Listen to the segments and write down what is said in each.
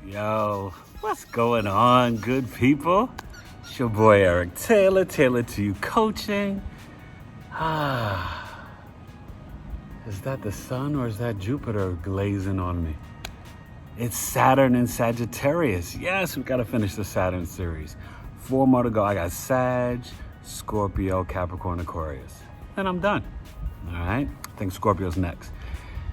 Yo, what's going on, good people? It's your boy Eric Taylor, Taylor to You Coaching. Is that the sun or is that Jupiter glazing on me? It's Saturn in Sagittarius. Yes, we got to finish the Saturn series. 4 more to go. I got Sag, Scorpio, Capricorn, Aquarius. And I'm done. All right? I think Scorpio's next.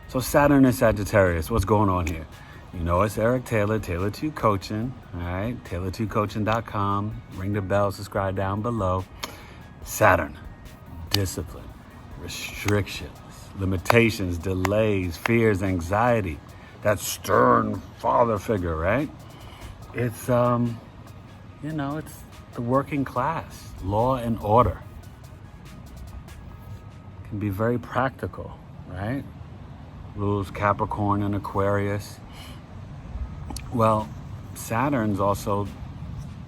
So Saturn in Sagittarius, what's going on here? You know it's Eric Taylor, Taylor to You Coaching. All right? Taylor2coaching.com. Ring the bell, subscribe down below. Saturn, discipline, restrictions, limitations, delays, fears, anxiety. That stern father figure, right? It's, it's the working class, law and order. Can be very practical, right? Rules Capricorn and Aquarius. Well, Saturn's also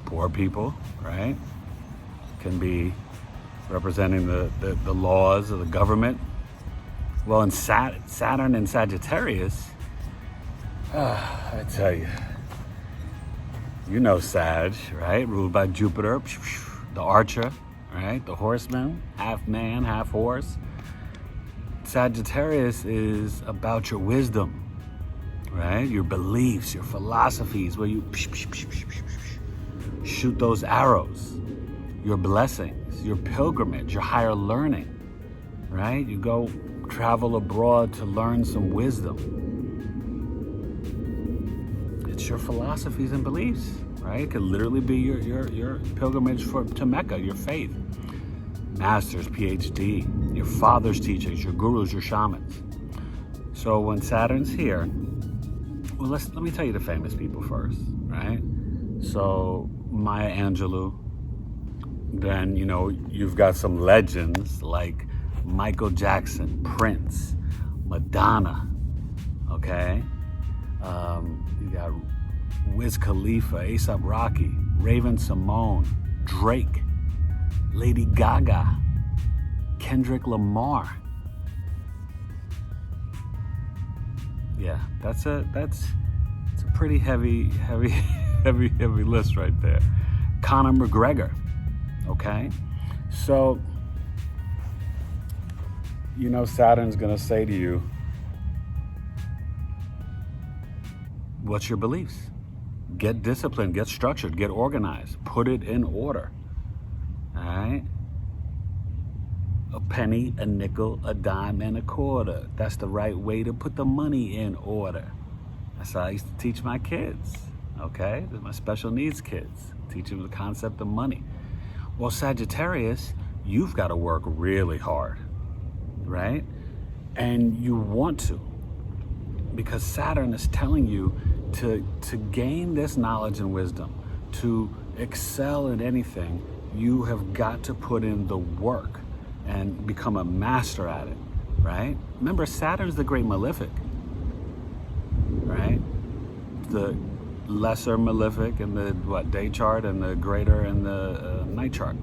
poor people, right? Can be representing the laws of the government. Well, in Saturn in Sagittarius, I tell you, you know Sag, right? Ruled by Jupiter, the archer, right? The horseman, half man, half horse. Sagittarius is about your wisdom, right? Your beliefs, your philosophies, where you shoot those arrows, your blessings, your pilgrimage, your higher learning, right? You go travel abroad to learn some wisdom. It's your philosophies and beliefs, right? It could literally be your pilgrimage to Mecca, your faith. Masters, PhD, your father's teachings, your gurus, your shamans. So when Saturn's here, well, let me tell you the famous people first, right? So Maya Angelou, then, you've got some legends like Michael Jackson, Prince, Madonna, okay? You got Wiz Khalifa, A$AP Rocky, Raven Simone, Drake, Lady Gaga, Kendrick Lamar. Yeah, it's a pretty heavy list right there. Conor McGregor, okay? So, Saturn's gonna say to you, what's your beliefs? Get disciplined, get structured, get organized, put it in order. All right? A penny, a nickel, a dime, and a quarter. That's the right way to put the money in order. That's how I used to teach my kids, okay? My special needs kids. Teach them the concept of money. Well, Sagittarius, you've got to work really hard, right? And you want to, because Saturn is telling you to gain this knowledge and wisdom, to excel in anything, you have got to put in the work and become a master at it, right? Remember, Saturn's the great malefic, right? The lesser malefic in the day chart and the greater in the night chart.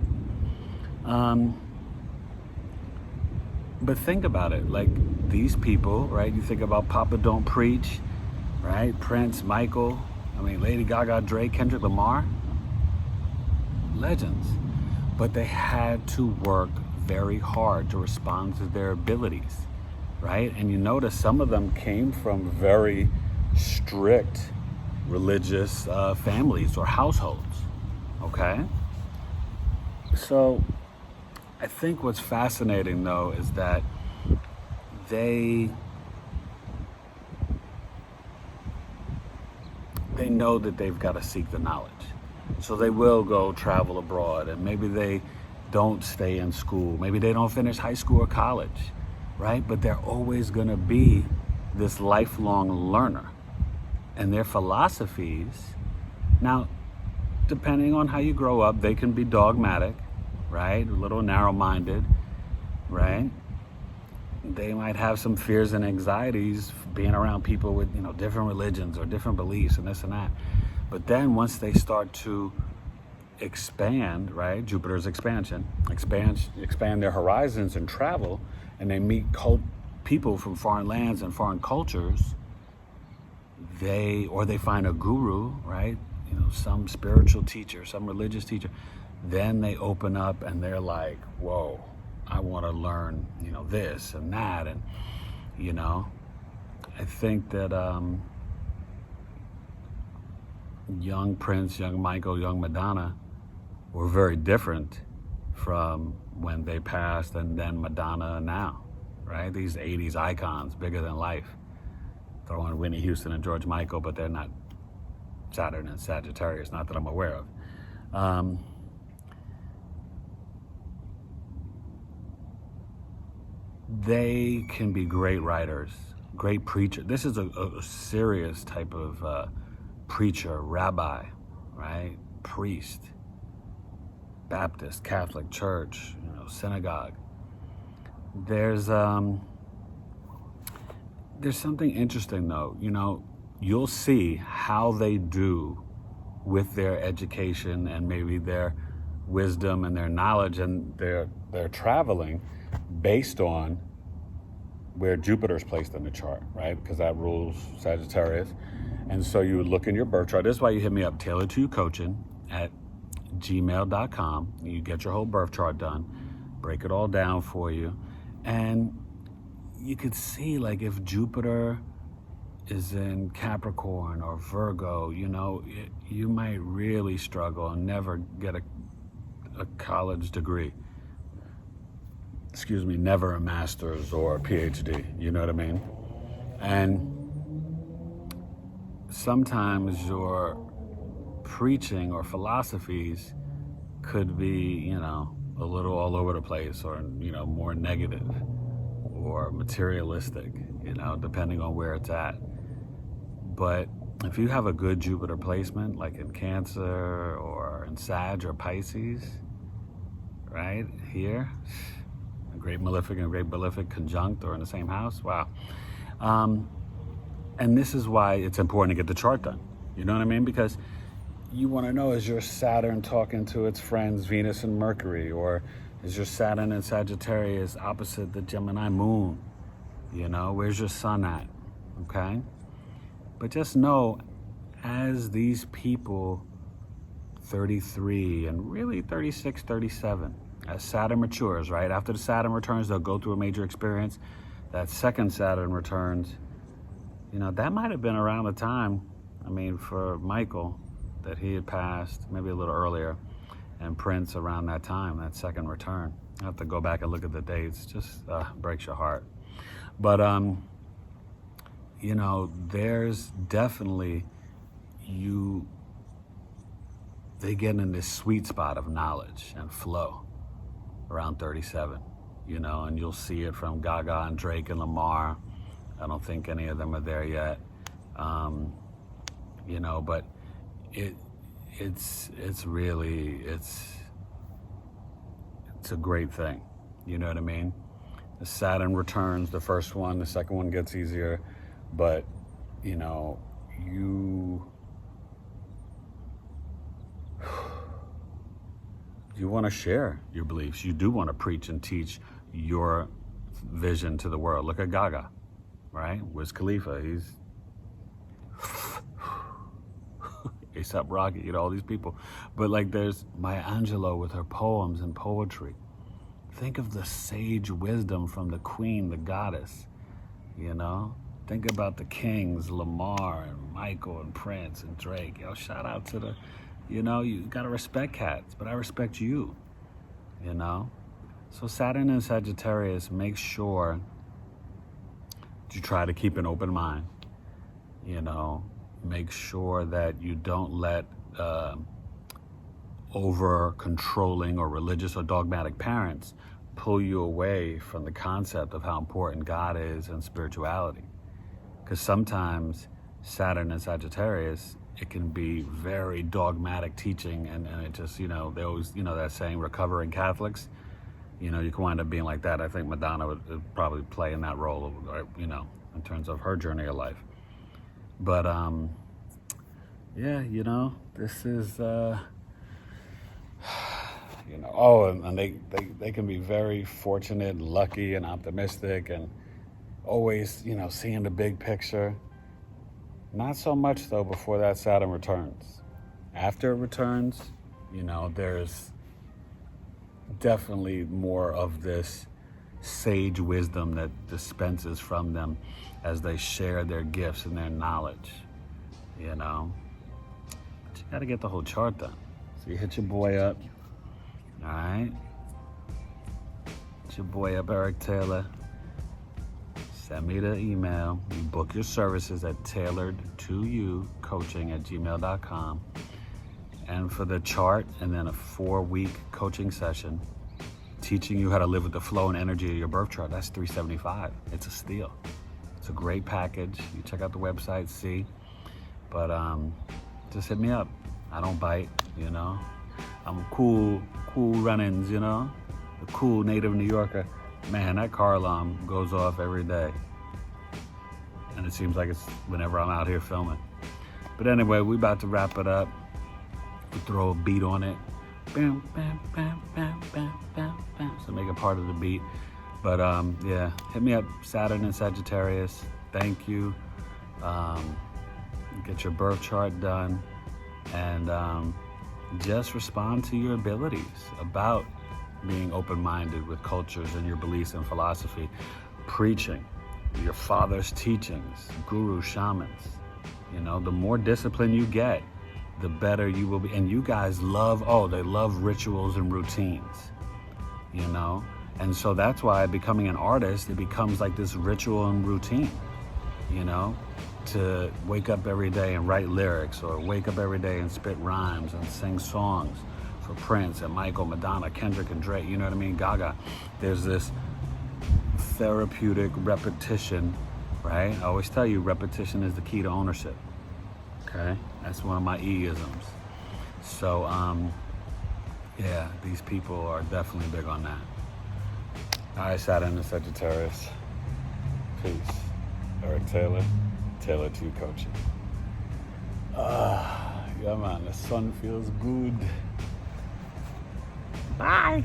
But think about it, like these people, right? You think about Papa Don't Preach, right? Prince, Michael, Lady Gaga, Drake, Kendrick Lamar, legends. But they had to work very hard to respond to their abilities, right? And you notice some of them came from very strict religious families or households, okay? So I think what's fascinating, though, is that they know that they've got to seek the knowledge. So they will go travel abroad, and maybe they don't stay in school. Maybe they don't finish high school or college, right? But they're always going to be this lifelong learner. And their philosophies, now, depending on how you grow up, they can be dogmatic, right? A little narrow-minded, right? They might have some fears and anxieties being around people with, different religions or different beliefs and this and that. But then once they start to expand, right? Jupiter's expansion, expand their horizons and travel, and they meet people from foreign lands and foreign cultures, they find a guru, right? You know, some spiritual teacher, some religious teacher. Then they open up and they're like, whoa, I want to learn, you know, this and that. And, you know, I think that young Prince, young Michael, young Madonna were very different from when they passed and then Madonna now, right? These 80s icons, bigger than life. Throw in Whitney Houston and George Michael, but they're not Saturn and Sagittarius, not that I'm aware of. They can be great writers, great preachers. This is a serious type of preacher, rabbi, right? Priest, Baptist, Catholic church, you know, synagogue. There's something interesting though, you know, you'll see how they do with their education and maybe their wisdom and their knowledge and their traveling based on where Jupiter's placed in the chart, right? Because that rules Sagittarius. And so you would look in your birth chart. This is why you hit me up, tailor2coaching@gmail.com. You get your whole birth chart done, break it all down for you. And you could see, like, if Jupiter is in Capricorn or Virgo, you know, you might really struggle and never get a college degree. Excuse me, never a master's or a PhD, you know what I mean? And sometimes your preaching or philosophies could be, you know, a little all over the place or, you know, more negative or materialistic, you know, depending on where it's at. But if you have a good Jupiter placement, like in Cancer or in Sag or Pisces, right here, a great malefic and great benefic conjunct or in the same house, wow. And this is why it's important to get the chart done. You know what I mean? Because you want to know, is your Saturn talking to its friends Venus and Mercury, or is your Saturn in Sagittarius opposite the Gemini moon? You know, where's your sun at? Okay? But just know, as these people, 33 and really 36, 37, as Saturn matures, right? After the Saturn returns, they'll go through a major experience. That second Saturn returns, you know, that might have been around the time, I mean, for Michael, that he had passed, maybe a little earlier, and Prince around that time, that second return. I have to go back and look at the dates, just breaks your heart. But, you know, there's definitely, they get in this sweet spot of knowledge and flow around 37, you know, and you'll see it from Gaga and Drake and Lamar. I don't think any of them are there yet, you know, but it's a great thing, you know what I mean? The Saturn returns, the first one, the second one gets easier, but, you know, you want to share your beliefs. You do want to preach and teach your vision to the world. Look at Gaga, right? Wiz Khalifa, he's A$AP Rocky, you know, all these people. But like there's Maya Angelou with her poems and poetry. Think of the sage wisdom from the queen, the goddess, you know? Think about the kings, Lamar and Michael and Prince and Drake. Yo, shout out to the, you know, you gotta respect cats, but I respect you, you know? So Saturn in Sagittarius, make sure you try to keep an open mind, you know? Make sure that you don't let over-controlling or religious or dogmatic parents pull you away from the concept of how important God is and spirituality. Because sometimes Saturn and Sagittarius, it can be very dogmatic teaching, and it just, you know, they always, you know, that saying, recovering Catholics, you know, you can wind up being like that. I think Madonna would probably play in that role, you know, in terms of her journey of life. But, yeah, you know, this is, you know, oh, and they can be very fortunate and lucky and optimistic and always, you know, seeing the big picture. Not so much, though, before that Saturn returns. After it returns, there's definitely more of this sage wisdom that dispenses from them as they share their gifts and their knowledge, But you got to get the whole chart done. So you hit your boy up, all right? Hit your boy up, Eric Taylor. Send me the email. You book your services at tailoredtoyoucoaching@gmail.com. And for the chart, and then a 4-week coaching session, teaching you how to live with the flow and energy of your birth chart, that's $375. It's a steal. It's a great package. You check out the website, see. But just hit me up. I don't bite, I'm cool runnings, the cool native New Yorker. Man, that car alarm goes off every day. And it seems like it's whenever I'm out here filming. But anyway, we about to wrap it up. We throw a beat on it. Bam, bam, bam, bam, bam, bam, bam. So make it part of the beat. But yeah, hit me up, Saturn in Sagittarius. Thank you. Get your birth chart done. And just respond to your abilities about being open-minded with cultures and your beliefs and philosophy, preaching your father's teachings, gurus, shamans. The more discipline you get, the better you will be. And you guys they love rituals and routines, And so that's why becoming an artist, it becomes like this ritual and routine, to wake up every day and write lyrics, or wake up every day and spit rhymes and sing songs for Prince and Michael, Madonna, Kendrick, and Drake, you know what I mean, Gaga. There's this therapeutic repetition, right? I always tell you, repetition is the key to ownership, okay? That's one of my E-isms. So, yeah, these people are definitely big on that. All right, Saturn in Sagittarius. Peace. Eric Taylor, Tailored to You Coaching. Yeah, man, the sun feels good. Bye.